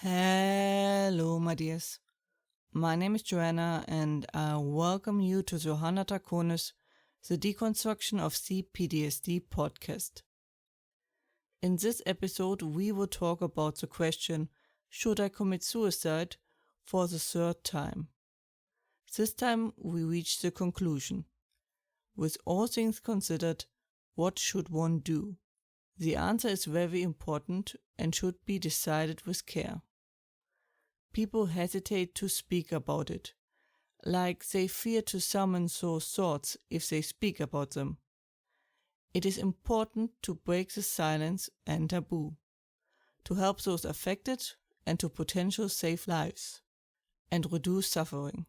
Hello, my dears. My name is Joanna, and I welcome you to Johanna Taconis, the Deconstruction of C-PTSD podcast. In this episode, we will talk about the question, should I commit suicide, for the third time. This time, we reach the conclusion. With all things considered, what should one do? The answer is very important and should be decided with care. People hesitate to speak about it, like they fear to summon those thoughts if they speak about them. It is important to break the silence and taboo, to help those affected and to potentially save lives, and reduce suffering.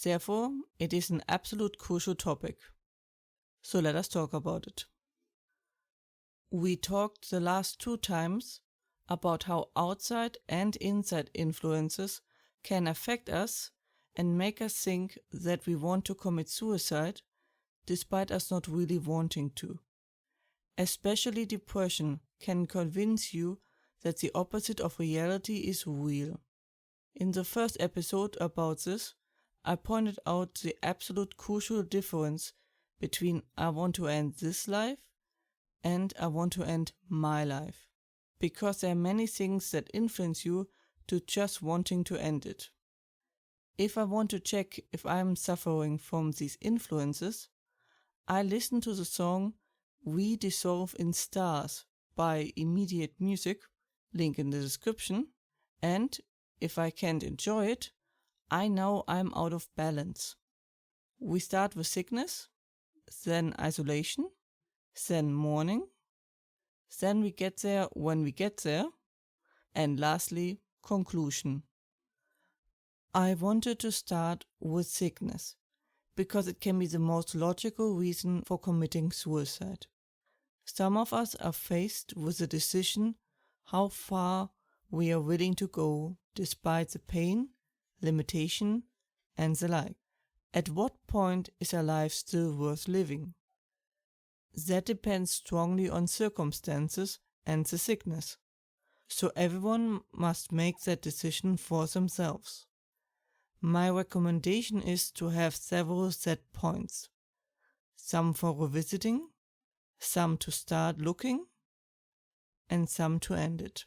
Therefore, it is an absolute crucial topic. So let us talk about it. We talked the last 2 times about how outside and inside influences can affect us and make us think that we want to commit suicide despite us not really wanting to. Especially depression can convince you that the opposite of reality is real. In the first episode about this, I pointed out the absolute crucial difference between I want to end this life and I want to end my life, because there are many things that influence you to just wanting to end it. If I want to check if I am suffering from these influences, I listen to the song We Dissolve in Stars by Immediate Music, link in the description, and if I can't enjoy it, I know I'm out of balance. We start with sickness, then isolation, then mourning, then we get there when we get there, and lastly, conclusion. I wanted to start with sickness, because it can be the most logical reason for committing suicide. Some of us are faced with the decision how far we are willing to go despite the pain, limitation, and the like. At what point is our life still worth living? That depends strongly on circumstances and the sickness. So everyone must make that decision for themselves. My recommendation is to have several set points. Some for revisiting, some to start looking, and some to end it.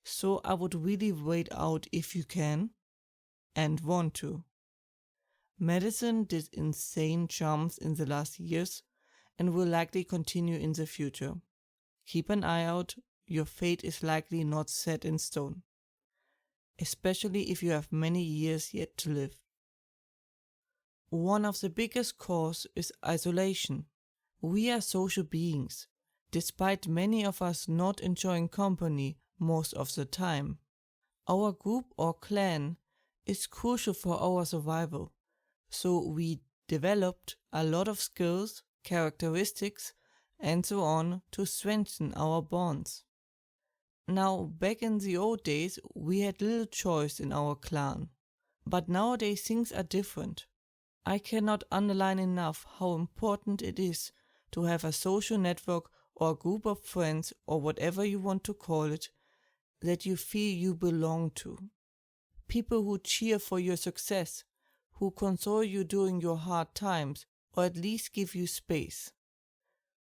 So I would really wait out if you can and want to. Medicine did insane jumps in the last years and will likely continue in the future. Keep an eye out, your fate is likely not set in stone, especially if you have many years yet to live. One of the biggest causes is isolation. We are social beings, despite many of us not enjoying company most of the time. Our group or clan is crucial for our survival, so we developed a lot of skills, characteristics, and so on to strengthen our bonds. Now, back in the old days, we had little choice in our clan, but nowadays things are different. I cannot underline enough how important it is to have a social network or a group of friends or whatever you want to call it that you feel you belong to. People who cheer for your success, who console you during your hard times, or at least give you space,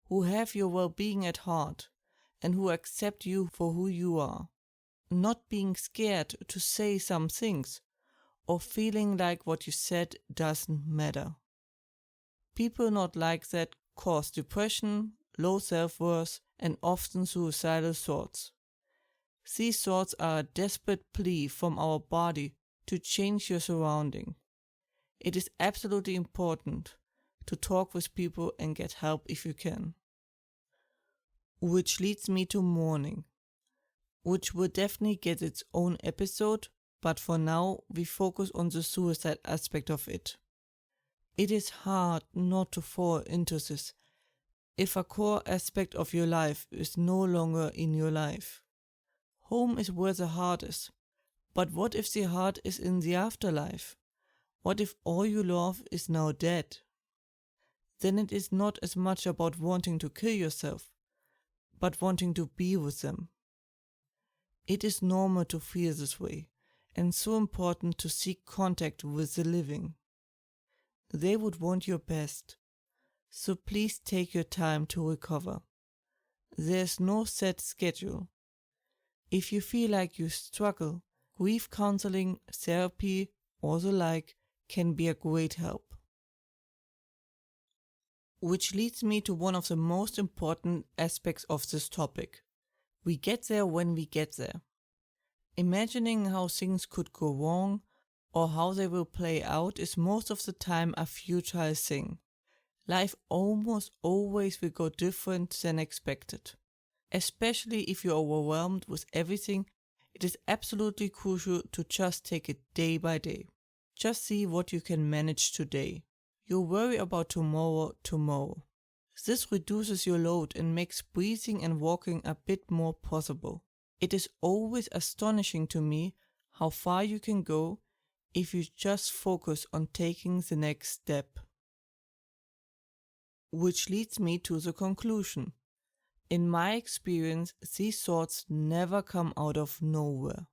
who have your well-being at heart, and who accept you for who you are, not being scared to say some things, or feeling like what you said doesn't matter. People not like that cause depression, low self-worth, and often suicidal thoughts. These thoughts are a desperate plea from our body to change your surrounding. It is absolutely important to talk with people and get help if you can. Which leads me to mourning, which will definitely get its own episode, but for now we focus on the suicide aspect of it. It is hard not to fall into this if a core aspect of your life is no longer in your life. Home is where the heart is, but what if the heart is in the afterlife? What if all you love is now dead? Then it is not as much about wanting to kill yourself, but wanting to be with them. It is normal to feel this way, and so important to seek contact with the living. They would want your best, so please take your time to recover. There's no set schedule. If you feel like you struggle, grief counseling, therapy, or the like can be a great help. Which leads me to one of the most important aspects of this topic. We get there when we get there. Imagining how things could go wrong or how they will play out is most of the time a futile thing. Life almost always will go different than expected. Especially if you're overwhelmed with everything, it is absolutely crucial to just take it day by day. Just see what you can manage today. You worry about tomorrow. This reduces your load and makes breathing and walking a bit more possible. It is always astonishing to me how far you can go if you just focus on taking the next step. Which leads me to the conclusion. In my experience, these thoughts never come out of nowhere.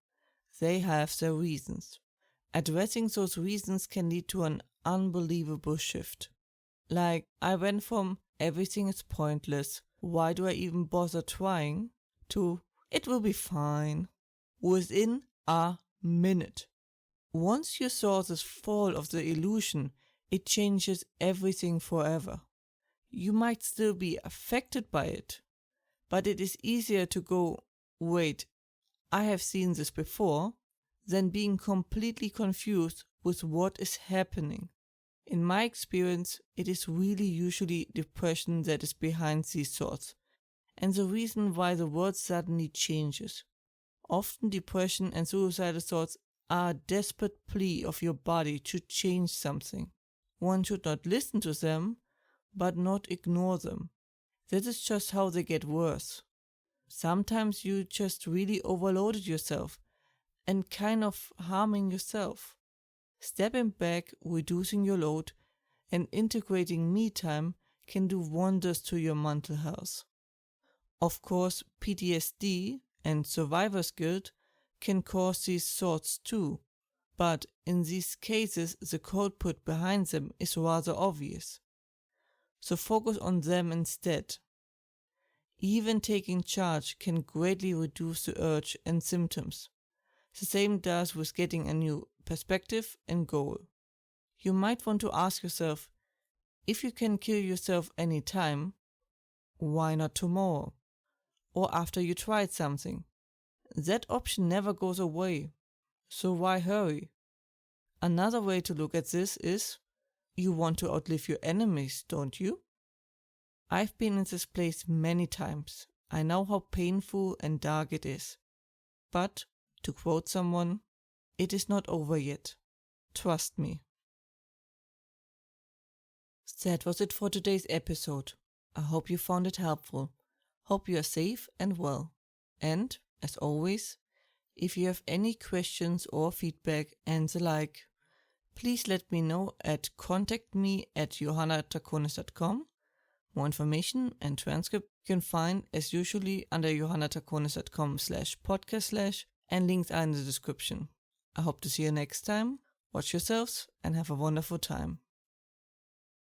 They have their reasons. Addressing those reasons can lead to an unbelievable shift. Like, I went from everything is pointless, why do I even bother trying, to it will be fine, within a minute. Once you saw this fall of the illusion, it changes everything forever. You might still be affected by it, but it is easier to go, wait, I have seen this before, than being completely confused with what is happening. In my experience, it is really usually depression that is behind these thoughts, and the reason why the world suddenly changes. Often depression and suicidal thoughts are a desperate plea of your body to change something. One should not listen to them, but not ignore them. That is just how they get worse. Sometimes you just really overloaded yourself and kind of harming yourself. Stepping back, reducing your load, and integrating me time can do wonders to your mental health. Of course, PTSD and survivor's guilt can cause these thoughts too, but in these cases the culprit behind them is rather obvious. So focus on them instead. Even taking charge can greatly reduce the urge and symptoms. The same does with getting a new perspective and goal. You might want to ask yourself, if you can kill yourself any time, why not tomorrow? Or after you tried something? That option never goes away, so why hurry? Another way to look at this is, you want to outlive your enemies, don't you? I've been in this place many times. I know how painful and dark it is. But, to quote someone, it is not over yet. Trust me. That was it for today's episode. I hope you found it helpful. Hope you are safe and well. And, as always, if you have any questions or feedback and the like, please let me know at contactme@johannatakonis.com. More information and transcript you can find as usually under johannatakonis.com/podcast/ and links are in the description. I hope to see you next time. Watch yourselves and have a wonderful time.